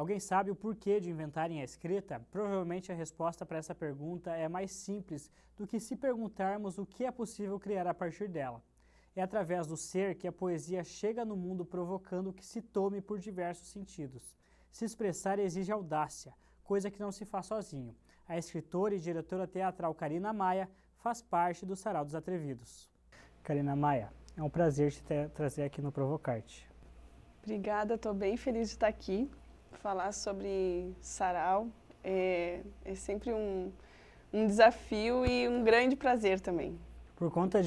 Alguém sabe o porquê de inventarem a escrita? Provavelmente a resposta para essa pergunta é mais simples do que se perguntarmos o que é possível criar a partir dela. É através do ser que a poesia chega no mundo provocando que se tome por diversos sentidos. Se expressar exige audácia, coisa que não se faz sozinho. A escritora e diretora teatral Karina Maia faz parte do Sarau dos Atrevidos. Karina Maia, é um prazer te trazer aqui no Provocarte. Obrigada, estou bem feliz de estar aqui. Falar sobre sarau é sempre um desafio e um grande prazer também. Por conta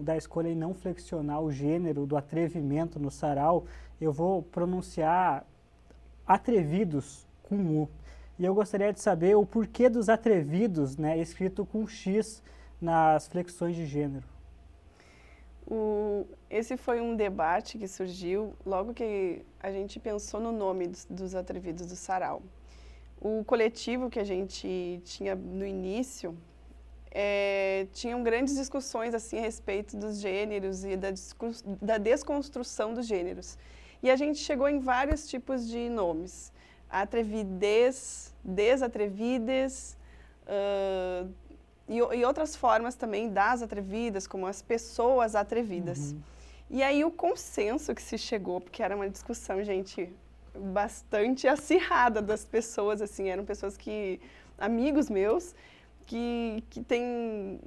da escolha em não flexionar o gênero do atrevimento no sarau, eu vou pronunciar atrevidos com U. E eu gostaria de saber o porquê dos atrevidos, né, escrito com X nas flexões de gênero. Esse foi um debate que surgiu logo que a gente pensou no nome dos atrevidos do sarau. O coletivo que a gente tinha no início tinham grandes discussões assim, a respeito dos gêneros e da desconstrução dos gêneros. E a gente chegou em vários tipos de nomes. Atrevidez, desatrevides, e outras formas também das atrevidas, como as pessoas atrevidas. Uhum. E aí o consenso que se chegou, porque era uma discussão, gente, bastante acirrada das pessoas, assim, eram pessoas amigos meus, que têm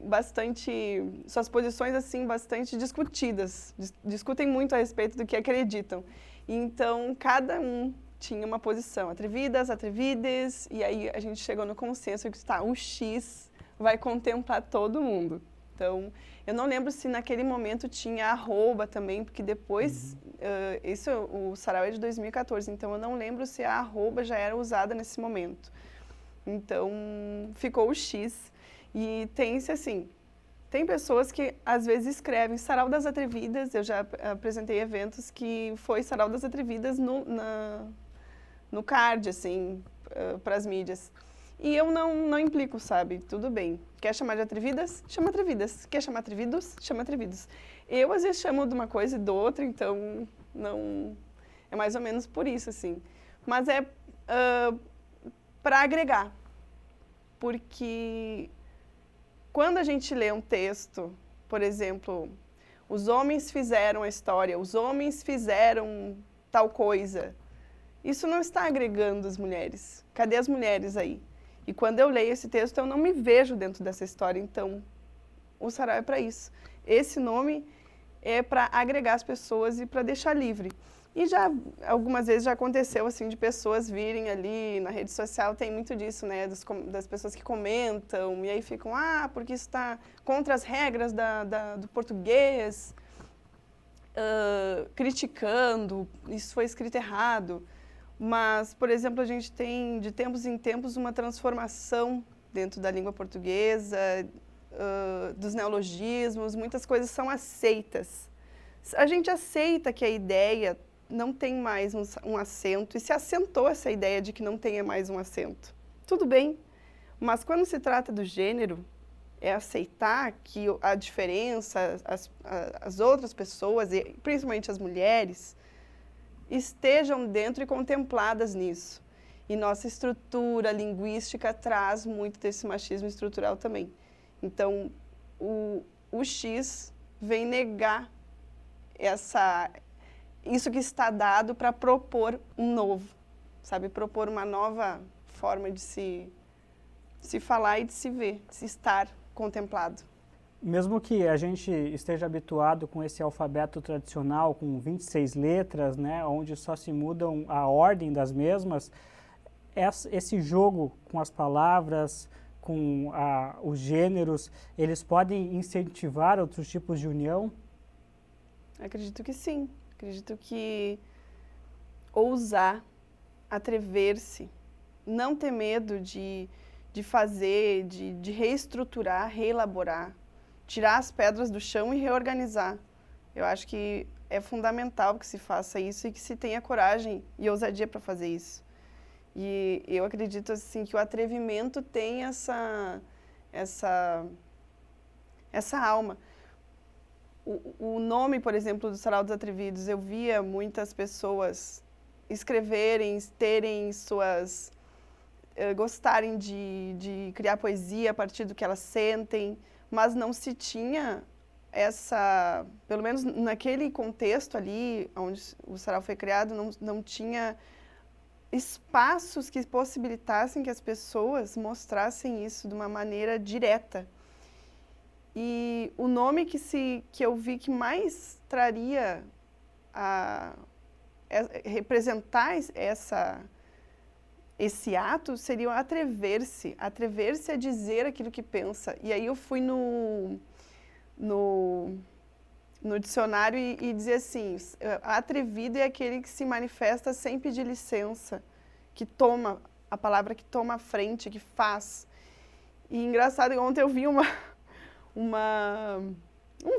suas posições, assim, bastante discutidas, discutem muito a respeito do que acreditam. Então, cada um tinha uma posição, atrevidas, atrevides, e aí a gente chegou no consenso que o X vai contemplar todo mundo. Então, eu não lembro se naquele momento tinha arroba também, porque depois, o sarau é de 2014, então eu não lembro se a arroba já era usada nesse momento. Então, ficou o X. E tem-se assim, tem pessoas que às vezes escrevem Sarau das Atrevidas, eu já apresentei eventos que foi Sarau das Atrevidas no card, assim, para as mídias. E eu não implico, sabe? Tudo bem. Quer chamar de atrevidas? Chama atrevidas. Quer chamar atrevidos? Chama atrevidos. Eu, às vezes, chamo de uma coisa e do outra, então, não... É mais ou menos por isso, assim. Mas é para agregar. Porque quando a gente lê um texto, por exemplo, os homens fizeram a história, os homens fizeram tal coisa, isso não está agregando as mulheres. Cadê as mulheres aí? E quando eu leio esse texto, eu não me vejo dentro dessa história, então o sarau é para isso. Esse nome é para agregar as pessoas e para deixar livre. E já, algumas vezes já aconteceu, assim, de pessoas virem ali na rede social, tem muito disso, né, das pessoas que comentam, e aí ficam, porque isso está contra as regras do português, criticando, isso foi escrito errado. Mas, por exemplo, a gente tem, de tempos em tempos, uma transformação dentro da língua portuguesa, dos neologismos, muitas coisas são aceitas. A gente aceita que a ideia não tem mais um acento, e se assentou essa ideia de que não tenha mais um acento. Tudo bem, mas quando se trata do gênero, é aceitar que a diferença, as outras pessoas, e principalmente as mulheres, estejam dentro e contempladas nisso. E nossa estrutura linguística traz muito desse machismo estrutural também. Então, o X vem negar isso que está dado para propor um novo, sabe? Propor uma nova forma de se falar e de se ver, de se estar contemplado. Mesmo que a gente esteja habituado com esse alfabeto tradicional, com 26 letras, né, onde só se mudam a ordem das mesmas, esse jogo com as palavras, com os gêneros, eles podem incentivar outros tipos de união? Acredito que sim. Acredito que ousar, atrever-se, não ter medo de fazer, de reestruturar, reelaborar, tirar as pedras do chão e reorganizar. Eu acho que é fundamental que se faça isso e que se tenha coragem e ousadia para fazer isso. E eu acredito assim, que o atrevimento tem essa alma. O nome, por exemplo, do Sarau dos Atrevidos, eu via muitas pessoas escreverem, terem suas... gostarem de criar poesia a partir do que elas sentem, mas não se tinha essa... Pelo menos naquele contexto ali, onde o Sarau foi criado, não tinha espaços que possibilitassem que as pessoas mostrassem isso de uma maneira direta. E o nome que eu vi que mais traria representar esse ato seria o atrever-se a dizer aquilo que pensa. E aí eu fui no dicionário e dizer assim, atrevido é aquele que se manifesta sem pedir licença, que toma a palavra, que toma a frente, que faz. E engraçado, ontem eu vi um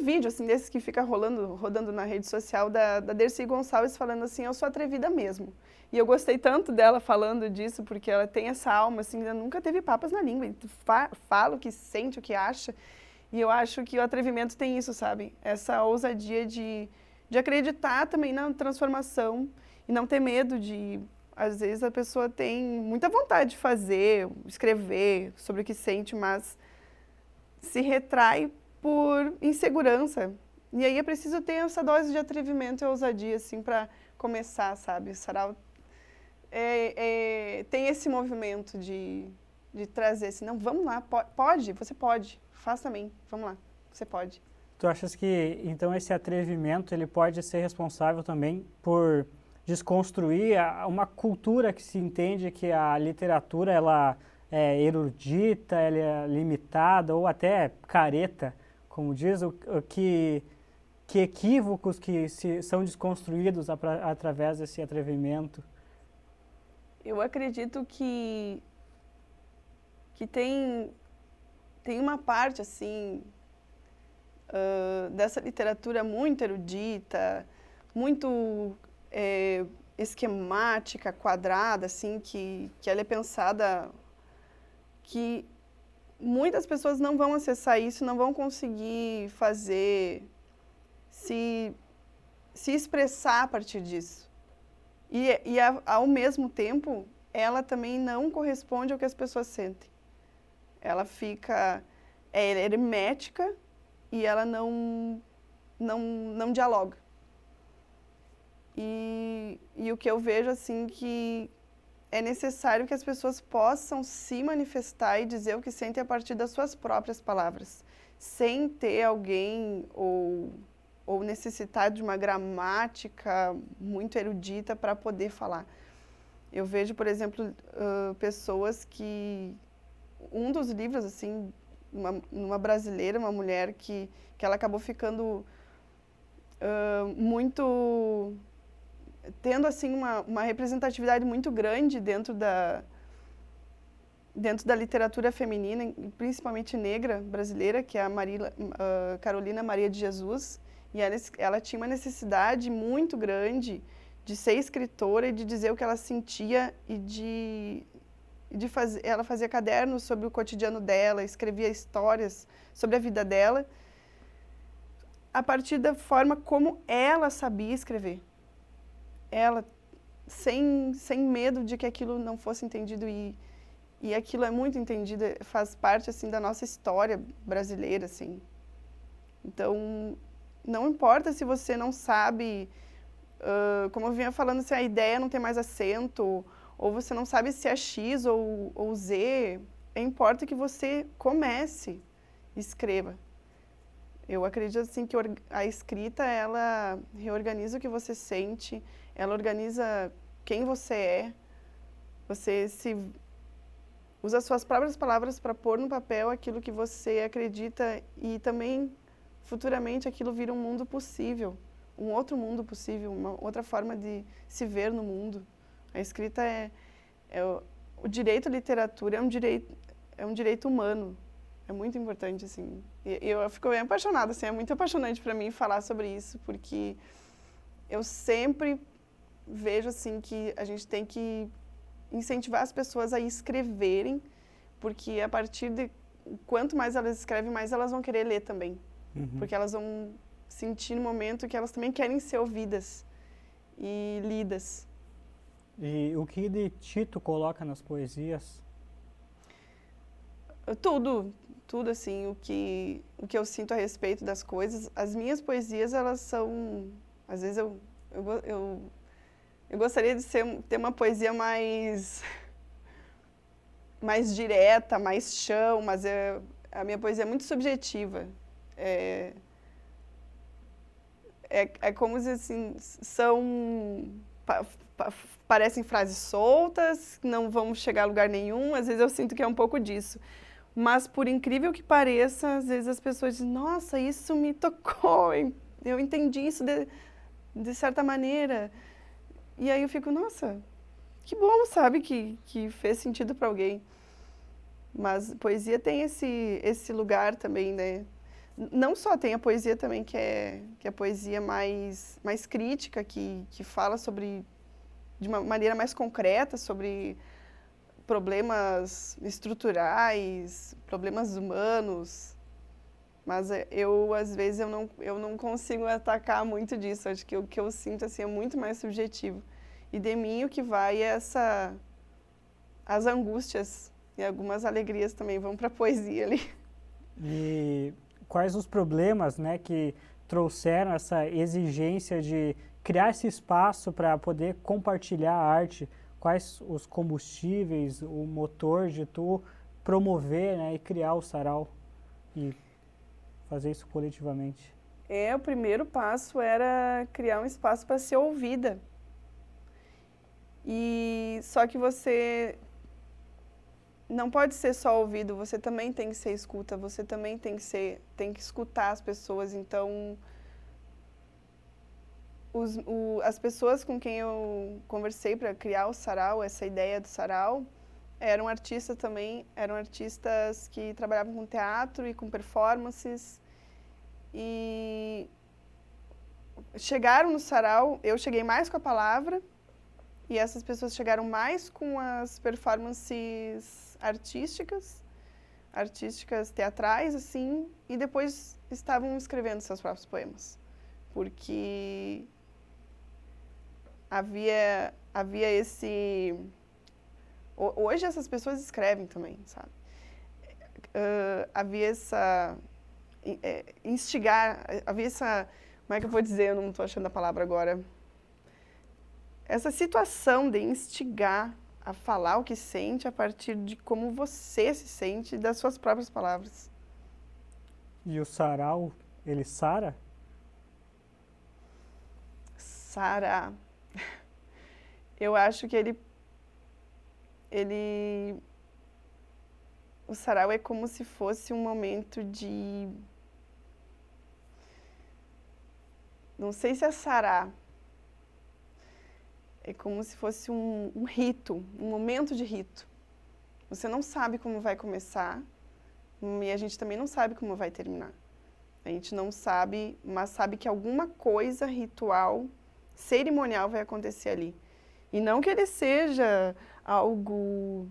vídeo assim desses que fica rodando na rede social da Dercy Gonçalves falando assim, eu sou atrevida mesmo. E eu gostei tanto dela falando disso, porque ela tem essa alma, assim, ela nunca teve papas na língua, fala o que sente, o que acha. E eu acho que o atrevimento tem isso, sabe? Essa ousadia de acreditar também na transformação e não ter medo de... Às vezes a pessoa tem muita vontade de fazer, escrever sobre o que sente, mas se retrai por insegurança. E aí é preciso ter essa dose de atrevimento e ousadia, assim, para começar, sabe? O Sarau tem esse movimento de trazer assim, não, vamos lá, você pode, faz também, vamos lá, você pode. Tu achas que, então, esse atrevimento, ele pode ser responsável também por desconstruir uma cultura que se entende que a literatura, ela é erudita, ela é limitada ou até careta, como diz, que equívocos que são desconstruídos através desse atrevimento? Eu acredito que tem uma parte, assim, dessa literatura muito erudita, muito esquemática, quadrada, assim, que ela é pensada, que muitas pessoas não vão acessar isso, não vão conseguir se expressar a partir disso. E ao mesmo tempo, ela também não corresponde ao que as pessoas sentem. Ela fica hermética e ela não dialoga. E o que eu vejo, assim, que é necessário que as pessoas possam se manifestar e dizer o que sentem a partir das suas próprias palavras, sem ter alguém ou necessitar de uma gramática muito erudita para poder falar. Eu vejo, por exemplo, pessoas que... Um dos livros, assim, uma brasileira, uma mulher que ela acabou ficando muito... tendo, assim, uma representatividade muito grande dentro da literatura feminina, principalmente negra brasileira, que é a Carolina Maria de Jesus. E ela tinha uma necessidade muito grande de ser escritora e de dizer o que ela sentia e ela fazia cadernos sobre o cotidiano dela, escrevia histórias sobre a vida dela, a partir da forma como ela sabia escrever. Ela, sem medo de que aquilo não fosse entendido, e aquilo é muito entendido, faz parte, assim, da nossa história brasileira, assim. Então, não importa se você não sabe, como eu vinha falando, se a ideia não tem mais acento, ou você não sabe se é X ou Z, importa que você comece, escreva. Eu acredito, assim, que a escrita, ela reorganiza o que você sente, ela organiza quem você é, você usa as suas próprias palavras para pôr no papel aquilo que você acredita e também, futuramente, aquilo vira um mundo possível, um outro mundo possível, uma outra forma de se ver no mundo. A escrita o direito à literatura é um direito humano, é muito importante, assim. Eu fico bem apaixonada, assim, é muito apaixonante para mim falar sobre isso, porque eu sempre vejo, assim, que a gente tem que incentivar as pessoas a escreverem, porque a partir de quanto mais elas escrevem, mais elas vão querer ler também. Uhum. Porque elas vão sentir no momento que elas também querem ser ouvidas e lidas. E o que de ti tu coloca nas poesias? Tudo assim, o que eu sinto a respeito das coisas. As minhas poesias, elas são, às vezes eu gostaria de ter uma poesia mais direta, mais chão, mas a minha poesia é muito subjetiva. É como se, assim, parecem frases soltas, não vão chegar a lugar nenhum, às vezes eu sinto que é um pouco disso. Mas, por incrível que pareça, às vezes as pessoas dizem, nossa, isso me tocou, eu entendi isso de certa maneira. E aí eu fico, nossa, que bom, sabe, que fez sentido para alguém. Mas poesia tem esse lugar também, né? Não só tem a poesia também, que é a poesia mais crítica, que fala de uma maneira mais concreta, sobre problemas estruturais, problemas humanos. Mas às vezes, eu não consigo atacar muito disso. Acho que o que eu sinto assim, é muito mais subjetivo. E de mim o que vai é as angústias e algumas alegrias também vão para a poesia ali. E quais os problemas, né, que trouxeram essa exigência de criar esse espaço para poder compartilhar a arte? Quais os combustíveis, o motor de tu promover, né, e criar o sarau e fazer isso coletivamente? O primeiro passo era criar um espaço para ser ouvida. E só que você não pode ser só ouvido, você também tem que ser escuta, você também tem que escutar as pessoas. Então, as pessoas com quem eu conversei para criar o sarau, essa ideia do sarau, eram artistas que trabalhavam com teatro e com performances. E chegaram no sarau, eu cheguei mais com a palavra, e essas pessoas chegaram mais com as performances artísticas teatrais, assim, e depois estavam escrevendo seus próprios poemas. Porque havia esse... Hoje essas pessoas escrevem também, sabe? Havia essa... instigar, havia essa... Como é que eu vou dizer? Eu não estou achando a palavra agora. Essa situação de instigar a falar o que sente a partir de como você se sente, das suas próprias palavras. E o sarau, ele sara? Sara. Eu acho que o sarau é como se fosse um momento de... Não sei se é sarar. É como se fosse um rito, um momento de rito. Você não sabe como vai começar e a gente também não sabe como vai terminar. A gente não sabe, mas sabe que alguma coisa ritual, cerimonial vai acontecer ali. E não que ele seja algo...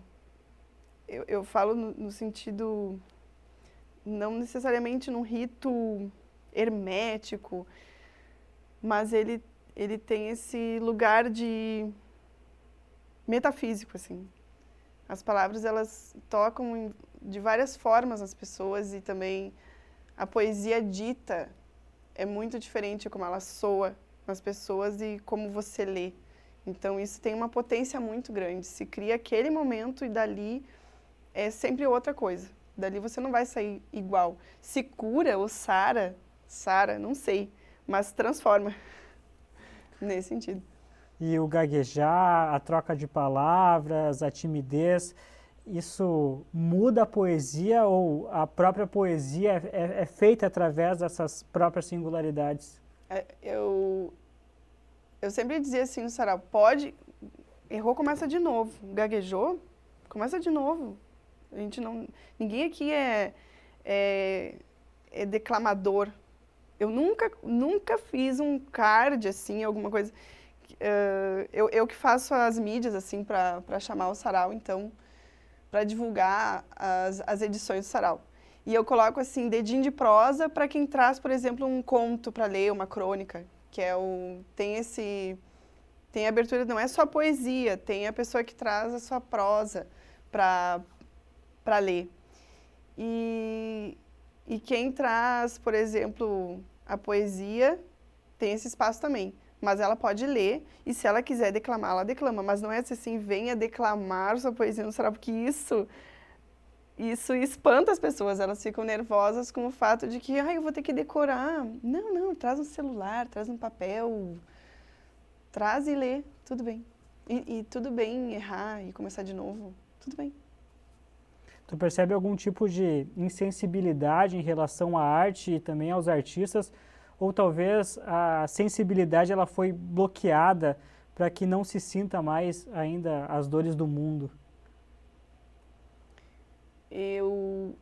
Eu falo no sentido, não necessariamente num rito hermético, mas ele tem esse lugar de metafísico, assim. As palavras, elas tocam de várias formas as pessoas e também a poesia dita é muito diferente como ela soa nas pessoas e como você lê. Então, isso tem uma potência muito grande. Se cria aquele momento e dali é sempre outra coisa. Dali você não vai sair igual. Se cura ou sara, não sei, mas transforma. Nesse sentido. E o gaguejar, a troca de palavras, a timidez, isso muda a poesia ou a própria poesia é feita através dessas próprias singularidades? Eu sempre dizia assim no sarau, errou, começa de novo. Gaguejou, começa de novo. Ninguém aqui é declamador. Eu nunca fiz um card, assim, alguma coisa. Eu que faço as mídias, assim, para chamar o sarau, então, para divulgar as edições do sarau. E eu coloco, assim, dedinho de prosa para quem traz, por exemplo, um conto para ler, uma crônica, que tem Tem abertura, não é só poesia, tem a pessoa que traz a sua prosa para ler. E quem traz, por exemplo, a poesia, tem esse espaço também. Mas ela pode ler, e se ela quiser declamar, ela declama. Mas não é assim, venha declamar sua poesia no sarau, porque isso espanta as pessoas. Elas ficam nervosas com o fato de que, eu vou ter que decorar. Não, traz um celular, traz um papel, traz e lê, tudo bem. E tudo bem errar e começar de novo, tudo bem. Tu percebe algum tipo de insensibilidade em relação à arte e também aos artistas? Ou talvez a sensibilidade ela foi bloqueada para que não se sinta mais ainda as dores do mundo? Eu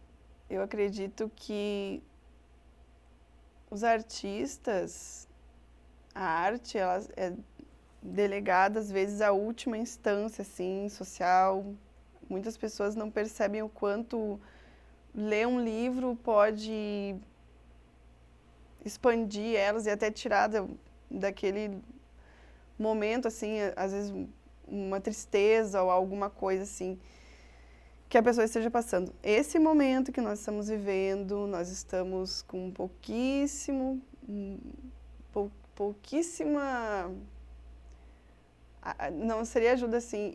acredito que os artistas, a arte, ela é delegada às vezes à última instância, assim, social. Muitas pessoas não percebem o quanto ler um livro pode expandir elas e até tirar daquele momento, assim, às vezes uma tristeza ou alguma coisa assim, que a pessoa esteja passando. Esse momento que nós estamos vivendo, nós estamos com pouquíssima não seria ajuda assim,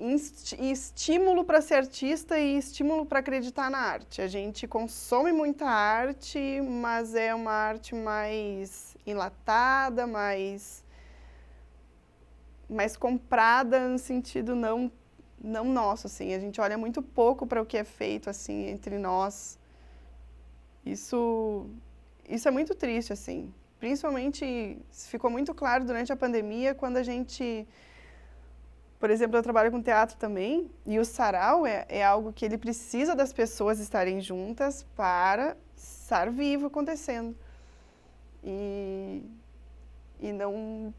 estímulo para ser artista e estímulo para acreditar na arte. A gente consome muita arte, mas é uma arte mais enlatada, mais comprada no sentido não nosso, assim. A gente olha muito pouco para o que é feito assim entre nós. Isso é muito triste, assim. Principalmente ficou muito claro durante a pandemia, quando a gente... Por exemplo, eu trabalho com teatro também, e o sarau é algo que ele precisa das pessoas estarem juntas para estar vivo acontecendo. E não...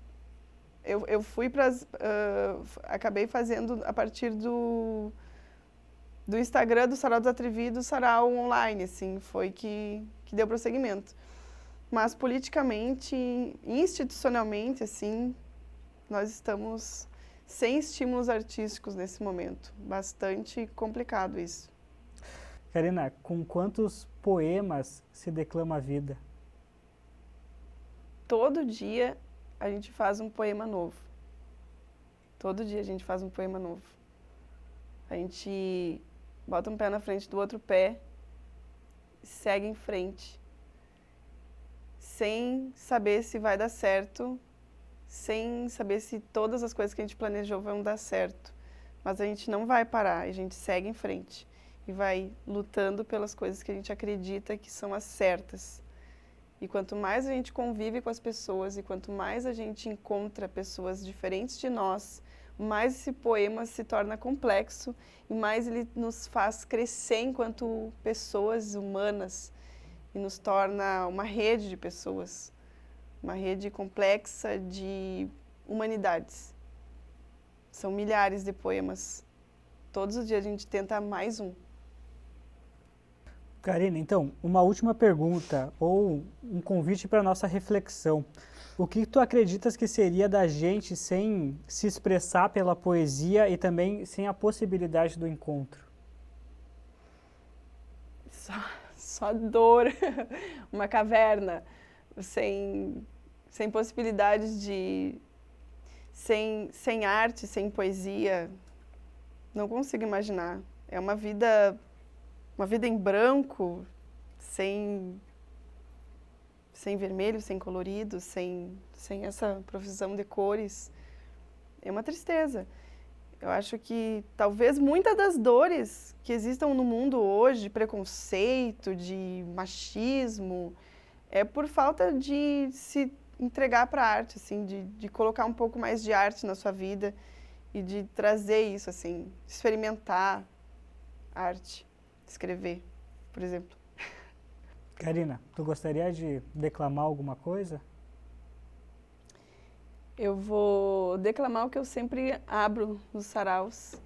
Eu fui para acabei fazendo a partir do Instagram do Sarau dos Atrevidos, sarau online, assim, foi que deu prosseguimento. Mas politicamente, institucionalmente, assim, nós estamos sem estímulos artísticos nesse momento. Bastante complicado isso. Karina, com quantos poemas se declama a vida? Todo dia a gente faz um poema novo. Todo dia a gente faz um poema novo. A gente bota um pé na frente do outro pé e segue em frente. Sem saber se vai dar certo, sem saber se todas as coisas que a gente planejou vão dar certo. Mas a gente não vai parar, a gente segue em frente e vai lutando pelas coisas que a gente acredita que são as certas. E quanto mais a gente convive com as pessoas e quanto mais a gente encontra pessoas diferentes de nós, mais esse poema se torna complexo e mais ele nos faz crescer enquanto pessoas humanas e nos torna uma rede de pessoas, uma rede complexa de humanidades. São milhares de poemas. Todos os dias a gente tenta mais um. Karina, então, uma última pergunta ou um convite para a nossa reflexão. O que tu acreditas que seria da gente sem se expressar pela poesia e também sem a possibilidade do encontro? Só dor, uma caverna, sem possibilidades de... Sem arte, sem poesia, não consigo imaginar. É uma vida em branco, sem vermelho, sem colorido, sem essa profusão de cores. É uma tristeza. Eu acho que talvez muitas das dores que existam no mundo hoje, de preconceito, de machismo, é por falta de se entregar para a arte, assim, de colocar um pouco mais de arte na sua vida e de trazer isso, assim, experimentar arte, escrever, por exemplo. Karina, tu gostaria de declamar alguma coisa? Eu vou declamar o que eu sempre abro nos saraus,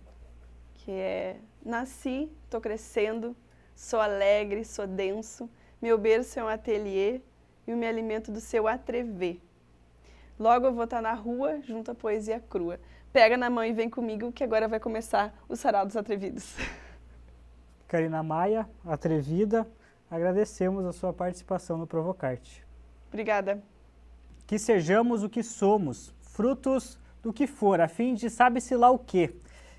que é: nasci, tô crescendo, sou alegre, sou denso, meu berço é um ateliê e eu me alimento do seu atrever. Logo eu vou estar na rua junto à poesia crua. Pega na mão e vem comigo que agora vai começar o Sarau dos Atrevidos. Karina Maia, atrevida, agradecemos a sua participação no Provocarte. Obrigada. Que sejamos o que somos, frutos do que for, a fim de sabe-se lá o quê.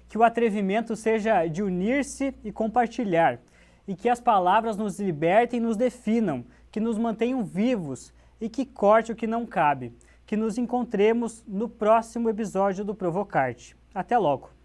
Que o atrevimento seja de unir-se e compartilhar, e que as palavras nos libertem e nos definam, que nos mantenham vivos e que corte o que não cabe. Que nos encontremos no próximo episódio do Provocarte. Até logo!